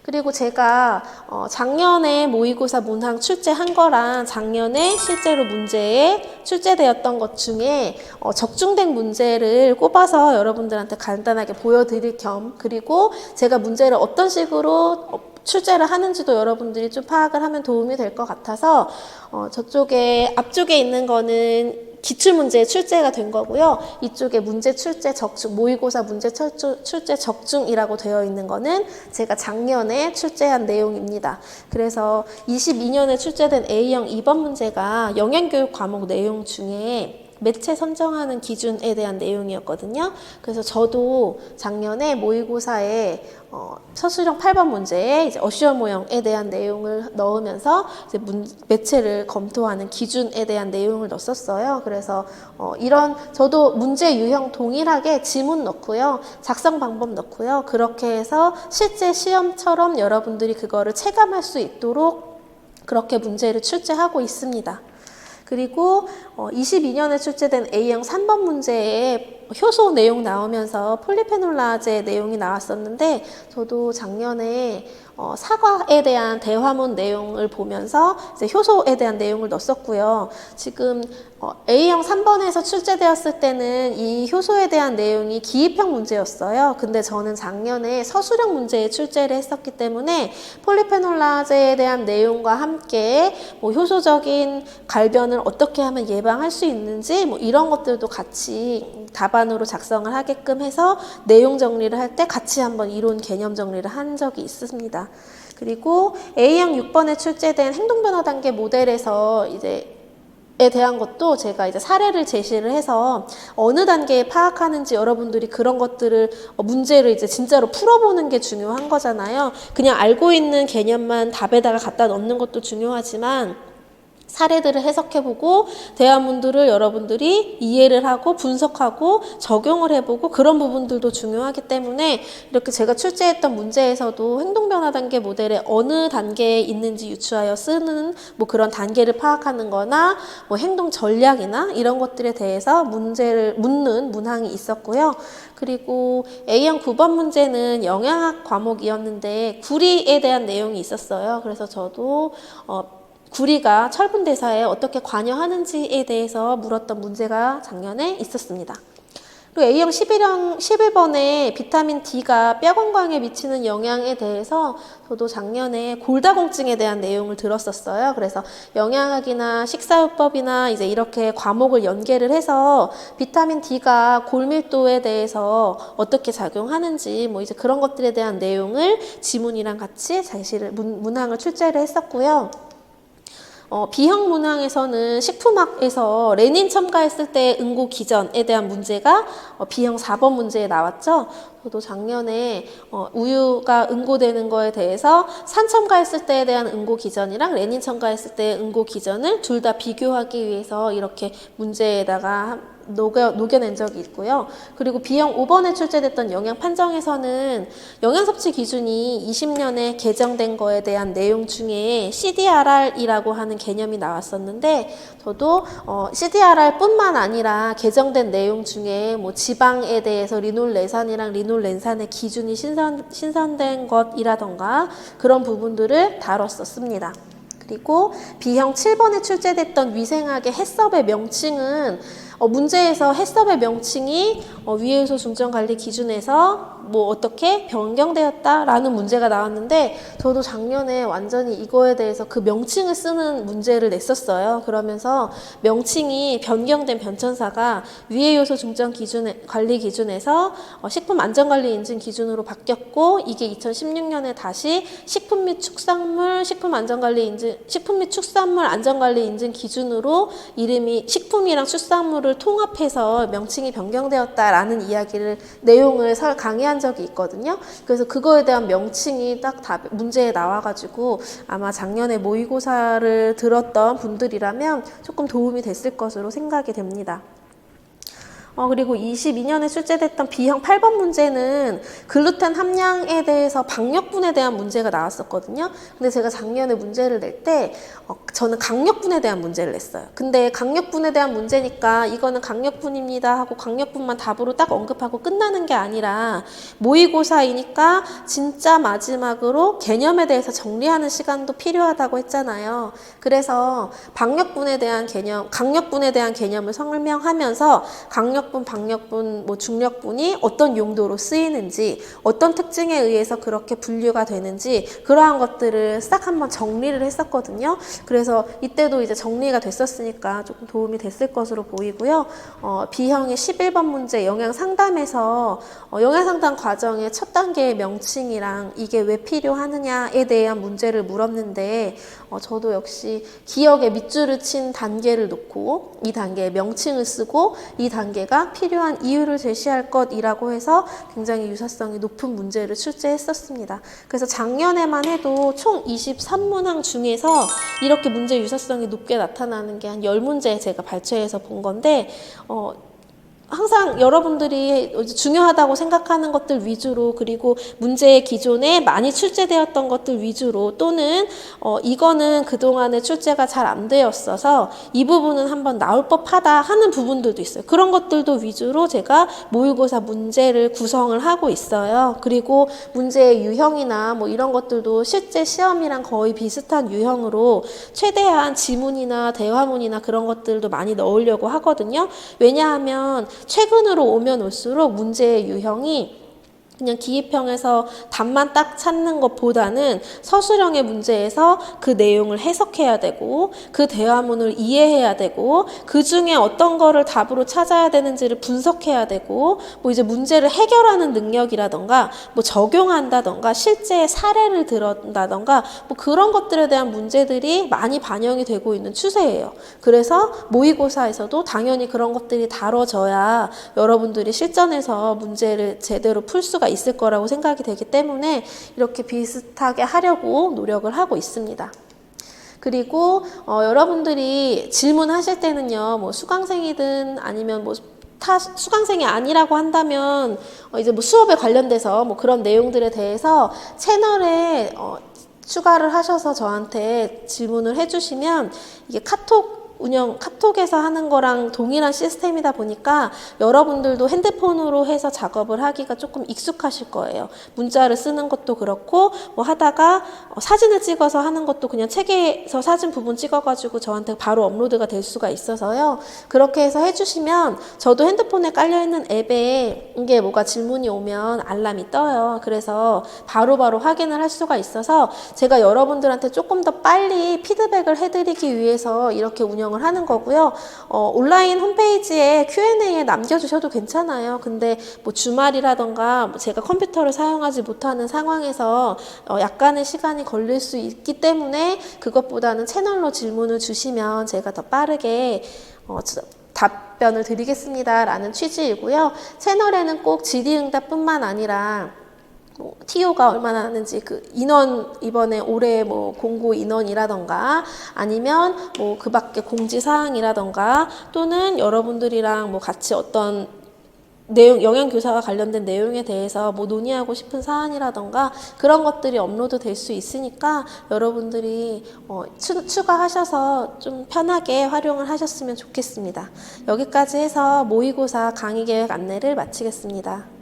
그리고 제가 작년에 모의고사 문항 출제한 거랑 작년에 실제로 문제에 출제되었던 것 중에 적중된 문제를 꼽아서 여러분들한테 간단하게 보여드릴 겸, 그리고 제가 문제를 어떤 식으로 출제를 하는지도 여러분들이 좀 파악을 하면 도움이 될 것 같아서 저쪽에 앞쪽에 있는 거는 기출문제 출제가 된 거고요. 이쪽에 문제 출제 적중, 모의고사 문제 출제 적중이라고 되어 있는 거는 제가 작년에 출제한 내용입니다. 그래서 22년에 출제된 A형 2번 문제가 영양교육 과목 내용 중에 매체 선정하는 기준에 대한 내용이었거든요. 그래서 저도 작년에 모의고사에 서술형 8번 문제에 이제 어시어 모형에 대한 내용을 넣으면서 이제 매체를 검토하는 기준에 대한 내용을 넣었어요. 그래서 이런 저도 문제 유형 동일하게 지문 넣고요, 작성 방법 넣고요. 그렇게 해서 실제 시험처럼 여러분들이 그거를 체감할 수 있도록 그렇게 문제를 출제하고 있습니다. 그리고 22년에 출제된 A형 3번 문제에 효소 내용 나오면서 폴리페놀라제 내용이 나왔었는데 저도 작년에 사과에 대한 대화문 내용을 보면서 이제 효소에 대한 내용을 넣었고요. 지금 A형 3번에서 출제되었을 때는 이 효소에 대한 내용이 기입형 문제였어요. 근데 저는 작년에 서술형 문제에 출제를 했었기 때문에 폴리페놀라제에 대한 내용과 함께 뭐 효소적인 갈변을 어떻게 하면 예방할 수 있는지 뭐 이런 것들도 같이 답안으로 작성을 하게끔 해서 내용 정리를 할 때 같이 한번 이론 개념 정리를 한 적이 있습니다. 그리고 A형 6번에 출제된 행동변화 단계 모델에서 이제 에 대한 것도 제가 이제 사례를 제시를 해서 어느 단계에 파악하는지 여러분들이 그런 것들을 문제를 이제 진짜로 풀어보는 게 중요한 거잖아요. 그냥 알고 있는 개념만 답에다가 갖다 넣는 것도 중요하지만 사례들을 해석해보고 대화문들을 여러분들이 이해를 하고 분석하고 적용을 해보고 그런 부분들도 중요하기 때문에 이렇게 제가 출제했던 문제에서도 행동변화 단계 모델에 어느 단계에 있는지 유추하여 쓰는 뭐 그런 단계를 파악하는 거나 뭐 행동 전략이나 이런 것들에 대해서 문제를 묻는 문항이 있었고요. 그리고 A형 9번 문제는 영양학 과목이었는데 구리에 대한 내용이 있었어요. 그래서 저도 구리가 철분 대사에 어떻게 관여하는지에 대해서 물었던 문제가 작년에 있었습니다. 그리고 A형 11번에 비타민 D가 뼈 건강에 미치는 영향에 대해서 저도 작년에 골다공증에 대한 내용을 들었었어요. 그래서 영양학이나 식사요법이나 이제 이렇게 과목을 연계를 해서 비타민 D가 골밀도에 대해서 어떻게 작용하는지 뭐 이제 그런 것들에 대한 내용을 지문이랑 같이 제시를 문항을 출제를 했었고요. B형 문항에서는 식품학에서 레닌 첨가했을 때 응고 기전에 대한 문제가 B형 4번 문제에 나왔죠. 저도 작년에 우유가 응고되는 거에 대해서 산 첨가했을 때에 대한 응고 기전이랑 레닌 첨가했을 때의 응고 기전을 둘 다 비교하기 위해서 이렇게 문제에다가 녹여낸 적이 있고요. 그리고 B형 5번에 출제됐던 영양 판정에서는 영양 섭취 기준이 20년에 개정된 거에 대한 내용 중에 CDRR이라고 하는 개념이 나왔었는데 저도 CDRR 뿐만 아니라 개정된 내용 중에 뭐 지방에 대해서 리놀레산이랑 리놀렌산의 기준이 신선된 것이라던가 그런 부분들을 다뤘었습니다. 그리고 B형 7번에 출제됐던 위생학의 해썹의 명칭은 문제에서 해썹의 명칭이 위해효소 중점관리 기준에서 뭐 어떻게 변경되었다라는 문제가 나왔는데 저도 작년에 완전히 이거에 대해서 그 명칭을 쓰는 문제를 냈었어요. 그러면서 명칭이 변경된 변천사가 위해효소 중점 관리 기준에서 식품 안전관리 인증 기준으로 바뀌었고 이게 2016년에 다시 식품 및 축산물 안전관리 인증 기준으로 이름이 식품이랑 축산물을 통합해서 명칭이 변경되었다라는 내용을 강의한 적이 있거든요. 그래서 그거에 대한 명칭이 딱 문제에 나와가지고 아마 작년에 모의고사를 들었던 분들이라면 조금 도움이 됐을 것으로 생각이 됩니다. 그리고 22년에 출제됐던 B형 8번 문제는 글루텐 함량에 대해서 박력분에 대한 문제가 나왔었거든요. 근데 제가 작년에 문제를 낼 때 저는 강력분에 대한 문제를 냈어요. 근데 강력분에 대한 문제니까 이거는 강력분입니다 하고 강력분만 답으로 딱 언급하고 끝나는 게 아니라 모의고사이니까 진짜 마지막으로 개념에 대해서 정리하는 시간도 필요하다고 했잖아요. 그래서 박력분에 대한 개념, 강력분에 대한 개념을 설명하면서 강력분, 박력분, 중력분이 어떤 용도로 쓰이는지, 어떤 특징에 의해서 그렇게 분류가 되는지 그러한 것들을 싹 한번 정리를 했었거든요. 그래서 이때도 이제 정리가 됐었으니까 조금 도움이 됐을 것으로 보이고요. B형의 11번 문제 영양상담에서 영양상담 과정의 첫 단계의 명칭이랑 이게 왜 필요하느냐에 대한 문제를 물었는데 저도 역시 기억에 밑줄을 친 단계를 놓고 이 단계에 명칭을 쓰고 이 단계가 필요한 이유를 제시할 것이라고 해서 굉장히 유사성이 높은 문제를 출제했었습니다. 그래서 작년에만 해도 총 23문항 중에서 이렇게 문제 유사성이 높게 나타나는 게 한 10문제 제가 발췌해서 본 건데 항상 여러분들이 중요하다고 생각하는 것들 위주로 그리고 문제의 기존에 많이 출제되었던 것들 위주로 또는 이거는 그동안에 출제가 잘 안 되었어서 이 부분은 한번 나올 법하다 하는 부분들도 있어요. 그런 것들도 위주로 제가 모의고사 문제를 구성을 하고 있어요. 그리고 문제의 유형이나 이런 것들도 실제 시험이랑 거의 비슷한 유형으로 최대한 지문이나 대화문이나 그런 것들도 많이 넣으려고 하거든요. 왜냐하면 최근으로 오면 올수록 문제의 유형이 그냥 기입형에서 답만 딱 찾는 것보다는 서술형의 문제에서 그 내용을 해석해야 되고 그 대화문을 이해해야 되고 그 중에 어떤 거를 답으로 찾아야 되는지를 분석해야 되고 이제 문제를 해결하는 능력이라던가 적용한다던가 실제 사례를 들었다던가 그런 것들에 대한 문제들이 많이 반영이 되고 있는 추세예요. 그래서 모의고사에서도 당연히 그런 것들이 다뤄져야 여러분들이 실전에서 문제를 제대로 풀 수가 있을 거라고 생각이 되기 때문에 이렇게 비슷하게 하려고 노력을 하고 있습니다. 그리고 여러분들이 질문하실 때는요, 수강생이든 아니면 수강생이 아니라고 한다면 이제 수업에 관련돼서 그런 내용들에 대해서 채널에 추가를 하셔서 저한테 질문을 해주시면 이게 카톡에서 하는 거랑 동일한 시스템이다 보니까 여러분들도 핸드폰으로 해서 작업을 하기가 조금 익숙하실 거예요. 문자를 쓰는 것도 그렇고 하다가 사진을 찍어서 하는 것도 그냥 책에서 사진 부분 찍어가지고 저한테 바로 업로드가 될 수가 있어서요. 그렇게 해서 해주시면 저도 핸드폰에 깔려있는 앱에 이게 뭐가 질문이 오면 알람이 떠요. 그래서 바로바로 확인을 할 수가 있어서 제가 여러분들한테 조금 더 빨리 피드백을 해드리기 위해서 이렇게 운영을 하는 거고요. 온라인 홈페이지에 Q&A에 남겨주셔도 괜찮아요. 근데 주말이라던가 제가 컴퓨터를 사용하지 못하는 상황에서 약간의 시간이 걸릴 수 있기 때문에 그것보다는 채널로 질문을 주시면 제가 더 빠르게 답변을 드리겠습니다 라는 취지이고요. 채널에는 꼭 질의응답뿐만 아니라 TO가 얼마나 하는지 인원 이번에 올해 공고 인원이라던가 아니면 그 밖에 공지사항이라던가 또는 여러분들이랑 같이 어떤 내용, 영양교사와 관련된 내용에 대해서 논의하고 싶은 사안이라던가 그런 것들이 업로드 될 수 있으니까 여러분들이 추가하셔서 좀 편하게 활용을 하셨으면 좋겠습니다. 여기까지 해서 모의고사 강의 계획 안내를 마치겠습니다.